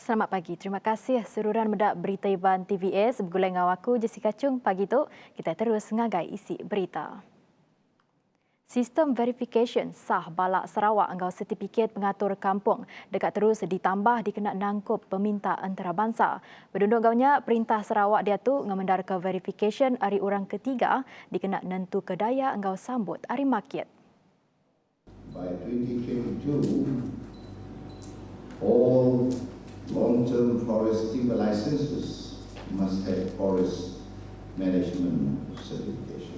Selamat pagi. Terima kasih seruran medak berita Iban TVS bergulai dengan aku Jessica Chung. Pagi tu kita terus ngagai isi berita. Sistem verification sah Balak Sarawak engkau sertifikat pengatur kampung dekat terus ditambah dikena nangkup peminta antarabangsa. Penduduk gaunya Perintah Sarawak dia tu ngemendar ke verification hari orang ketiga dikena nentu kedaya engkau sambut hari market. By 2022, all long-term forest timber licenses must have forest management certification.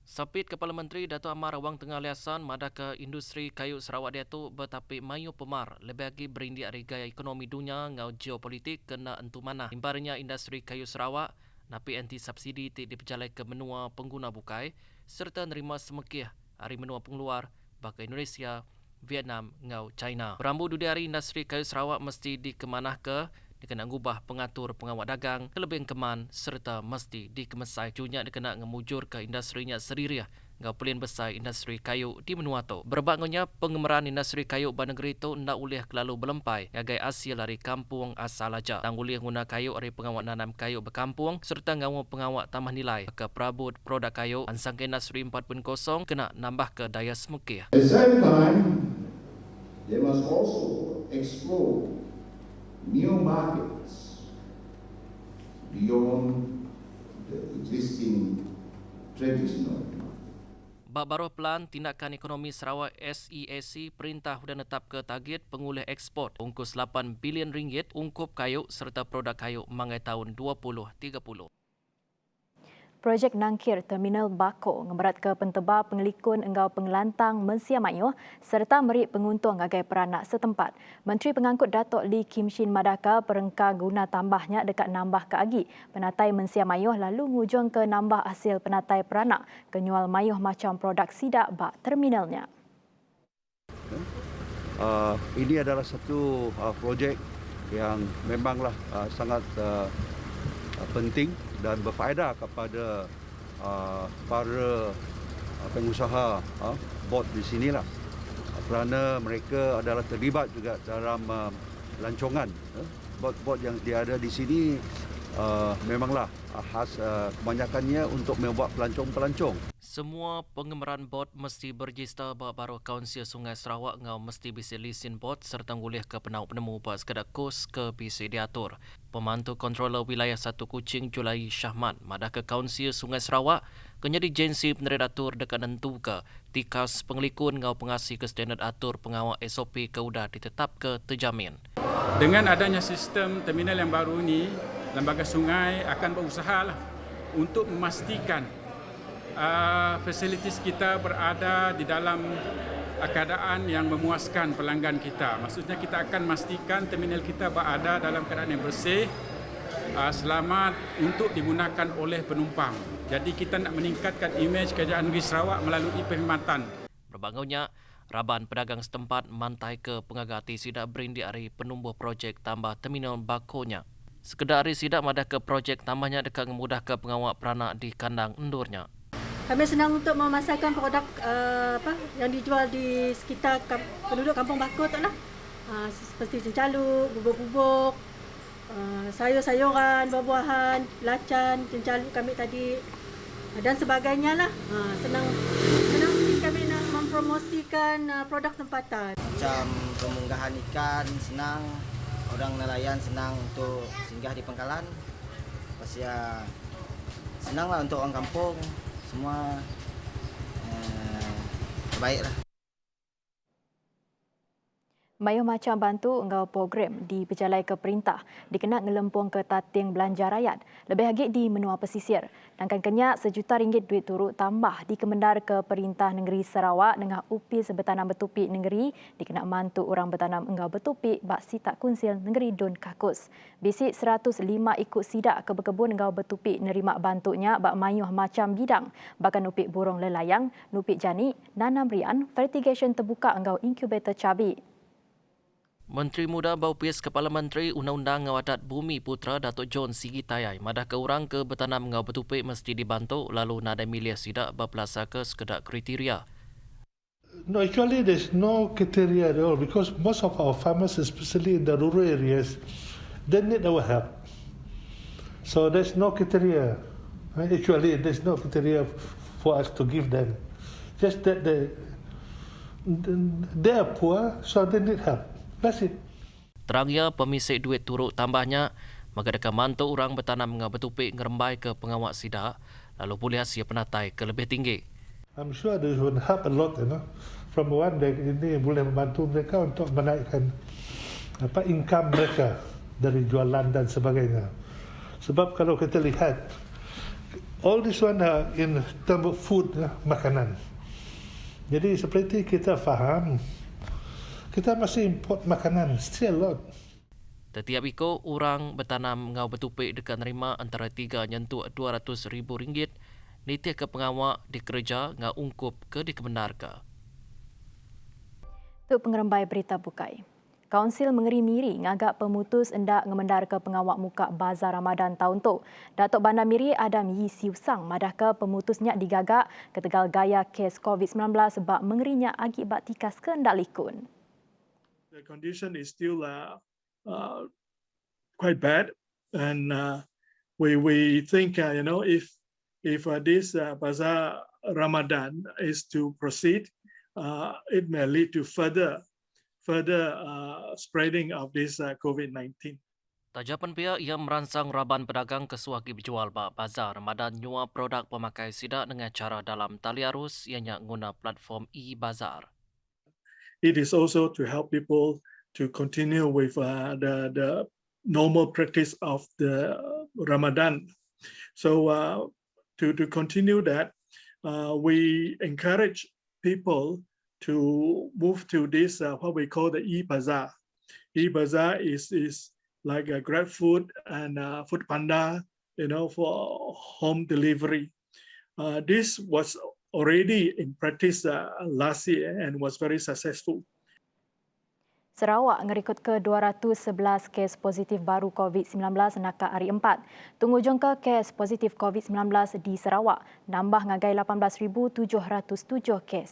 Sapit Kepala Menteri Dato' Amar Awang Tengah Liasan madaka industri kayu Sarawak dia tu bertapi mayu pemar lebih lagi berindik dari gaya ekonomi dunia ngau geopolitik kena entu mana. Imbarnya industri kayu Sarawak napi anti subsidi ti diperjalai ke menua pengguna bukai serta nerima semekih hari menua pengeluar baka Indonesia, Vietnam ngau China. Berambu dudi hari industri kayu Sarawak mesti dikemanah ke dikena ngubah pengatur pengawal dagang kelebihan keman serta mesti dikemesai junya dikena ngemujur ke industrinya sendiri ngau pelin besar industri kayu di menua tu. Berbangunnya pengemeran industri kayu ban negeri tu ndak ulih kelalu berlempai ngagai hasil dari kampung asal aja. Tang ulih guna kayu dari pengawal nanam kayu berkampung serta ngau pengawal tambah nilai ke perabot produk kayu ansang ke industri 4.0 kena nambah ke daya semekih. At the same time, they must also explore new markets beyond the existing traditional market. Bab baruh Pelan Tindakan Ekonomi Sarawak SEAC perintah sudah netap ke target pengulih ekspor ungkus 8 bilion ringgit ungkup kayu serta produk kayu mangai tahun 2030. Projek Nangkir Terminal Bako ngeberat ke pentebar pengelikun enggau pengelantang Mensia Mayuh serta merik penguntung agai peranak setempat. Menteri Pengangkut Datuk Lee Kim Shin Madaka perengka guna tambahnya dekat nambah ke agi penatai Mensia Mayuh lalu ngujung ke nambah hasil penatai peranak kenyual mayuh macam produk sidak bak terminalnya. Ini adalah satu projek yang memanglah sangat penting dan berfaedah kepada para pengusaha bot di sinilah kerana mereka adalah terlibat juga dalam lancongan. Bot-bot yang ada di sini memanglah khas kebanyakannya untuk membuat pelancong-pelancong. Semua pengemeran bot mesti berregister baru Kaunsil Sungai Sarawak ngau mesti bisi lisin bot serta ngulih ke penau penemu buat sekedar kos ke bisi diatur. Pembantu Kontroler Wilayah 1 Kuching Julai Syahman madah ke Kaunsil Sungai Sarawak kenyadi jensi peneredatur dekat nentu ke tikas pengelikun ngau pengasih ke standard atur pengawal SOP ke udah ditetap ke terjamin. Dengan adanya sistem terminal yang baru ini, Lembaga Sungai akan berusaha untuk memastikan fasilitis kita berada di dalam keadaan yang memuaskan pelanggan kita. Maksudnya kita akan memastikan terminal kita berada dalam keadaan yang bersih, selamat untuk digunakan oleh penumpang. Jadi kita nak meningkatkan imej kerajaan negeri Sarawak melalui perkhidmatan. Berbangunnya, Raban pedagang setempat mantai ke pengagati sidak berindik hari penumbuh projek tambah terminal bakonya. Sekedar hari sidak madah ke projek tambahnya dekat memudah ke pengawal peranak di kandang endurnya. Kami senang untuk memasarkan produk yang dijual di sekitar penduduk Kampung Bako tu lah. Seperti cencaluk, bubuk-bubuk, sayur-sayuran, buah-buahan, lacan, cencaluk kami tadi dan sebagainya lah. Senang sikit kami nak mempromosikan produk tempatan. Macam pemunggahan ikan senang, orang nelayan senang untuk singgah di pangkalan. Pasti senanglah untuk orang kampung. Semua terbaiklah. Mayuh macam bantu engkau program di berjalai ke perintah dikena ngelempung ke tating belanja rakyat lebih lagi di menua pesisir. Langkan kenyak RM1 duit turut tambah dikemendar ke Perintah Negeri Sarawak dengan upi sebetanam bertupik negeri dikena mantu orang bertanam engkau bertupik bak sitak kunsil negeri Dun Kakus. Bisik 105 ikut sidak ke berkebun engkau bertupik nerima bantunya bak mayuh macam bidang bahkan upik burung lelayang, nupik jani, nanam rian, fertigation terbuka engkau inkubator cabai. Menteri Muda Baupis Kepala Menteri Undang-Undang Ngawadat Bumi Putra Datuk John Sigi Tayai madah ke orang ke bertanam ngau bertupik mesti dibantu lalu nada milih sidak berpelasa ke sekedar kriteria. No, actually, there's no criteria at all because most of our farmers, especially in the rural areas, they need our help. So there's no criteria. Actually, there's no criteria for us to give them. Just that they are poor, so they need help. That's it. Terangnya pemisik duit turut tambahnya, maka dekat mantu orang bertanam dengan betupik ngerembai ke pengawak sidak, lalu pulih hasil penatai ke lebih tinggi. I'm sure this would help a lot, From one day ini boleh membantu mereka untuk menaikkan income mereka dari jualan dan sebagainya. Sebab kalau kita lihat, all this one in terms of food, makanan. Jadi seperti kita faham, kita masih import makanan, still a lot. Setiap iko orang bertanam ngau betupik dekat nerima antara 3 nyentuh RM200,000 nitih ke pengawak di kerja ngau ungkup ke di kebenarka. Untuk pengerembai berita bukai. Kaunsil Mengeri-Miri ngagak pemutus hendak ngemendar ke pengawak muka Bazar Ramadan tahun tu. Datuk Bandar Miri Adam Yi Siu Sang madah ke pemutusnya digagak ketegal gaya kes COVID-19 sebab mengerinya akibat tikas kehendak likun. The condition is still quite bad, and we think if this Bazar Ramadan is to proceed, it may lead to further spreading of this COVID-19. Tajapan pihak ia merangsang raban pedagang ke suaki berjual bak bazar Ramadan nyua produk pemakai sidak dengan cara dalam tali arus ianya guna platform e-bazar. It is also to help people to continue with the normal practice of the Ramadan. So to continue that, we encourage people to move to this what we call the e-bazaar. E-bazaar is like a GrabFood and Food Panda, for home delivery. This was already in practice last year and was very successful. Sarawak ngerikut ke 211 kes positif baru COVID-19 nakak hari 4. Tunggu jangka kes positif COVID-19 di Sarawak nambah ngagai 18,707 kes.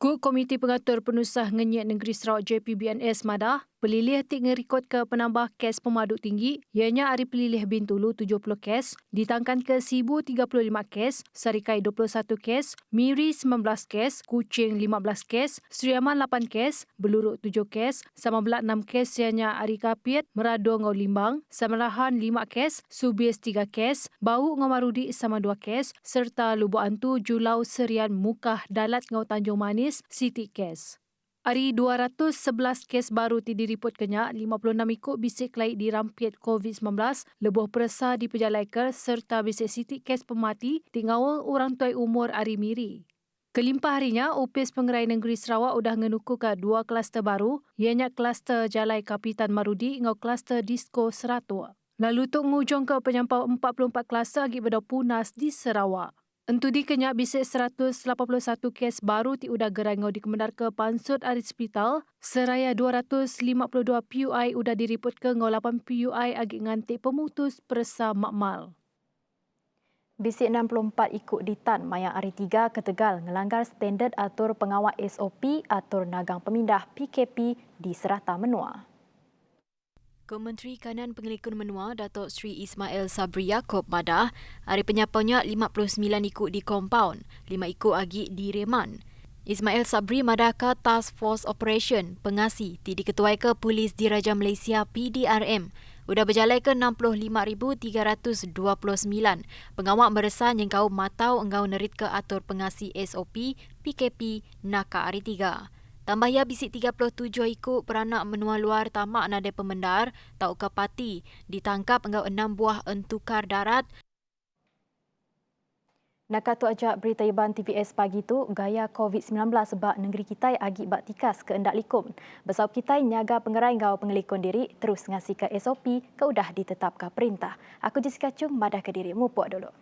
Kut Komiti Pengatur Penusah Ngenyek Negeri Sarawak JPBNS Madah, pelilih tik ngerikut ke penambah kes pemaduk tinggi, ianya hari pelilih Bintulu 70 kes, ditangkan ke Sibu 35 kes, Sarikai 21 kes, Miri 19 kes, Kuching 15 kes, Sri Aman 8 kes, Beluruk 7 kes, Samabelak 6 kes ianya hari Kapit, Merado ngau Limbang, Samarahan 5 kes, Subis 3 kes, Bau ngau Marudi sama 2 kes, serta Lubuk Antu Julau Serian Mukah Dalat ngau Tanjung Manis Siti kes. Hari 211 kes baru diripot kenyak, 56 ikut bisik laik dirampit COVID-19, lebuh peresa di Pejalaiker serta bisik Siti kes pemati di ngawal orang tuai umur hari Miri. Kelimpah harinya, Opis Pengerai Negeri Sarawak udah ngenuku ke 2 kluster baru, ianya kluster Jalai Kapitan Marudi ngau kluster Disko Seratua. Lalu tuk ngujung ke penyampau 44 kluster agi bedah punas di Sarawak. Entu di kenyak bisik 181 kes baru udah gerai ngau dikemendar ke Pansut Ari Hospital, seraya 252 PUI udah diriput ke ngau 8 PUI agi ngantik pemutus peresa makmal. Bisik 64 ikut ditan maya hari 3 ke Tegal ngelanggar standard atur pengawal SOP atur nagang pemindah PKP di Serata Menua. Kementeri Kanan Pengelikun Menua Datuk Sri Ismail Sabri Yaakob madah hari penyapanya 59 ikut di kompaun, 5 ikut agi di Reman. Ismail Sabri madah ke Task Force Operation pengasi ti diketuai ke Polis Diraja Malaysia PDRM. Udah berjalai ke 65,329. Pengawak meresa nyengkau matau engkau nerit ke atur pengasi SOP PKP nakak hari 3. Tambah ya bisik 37 ikut peranak menua luar tamak nada pemendar tau ke pati ditangkap engkau 6 buah entukar darat. Nak tu ajak berita Iban TVS pagi tu gaya COVID-19 sebab negeri kita agi bak tikas keendak likum. Besar kita nyaga pengerai engkau pengelikun diri terus ngasih ke SOP ke udah ditetapkan perintah. Aku Jessica Chung madah ke diri mu puak dulu.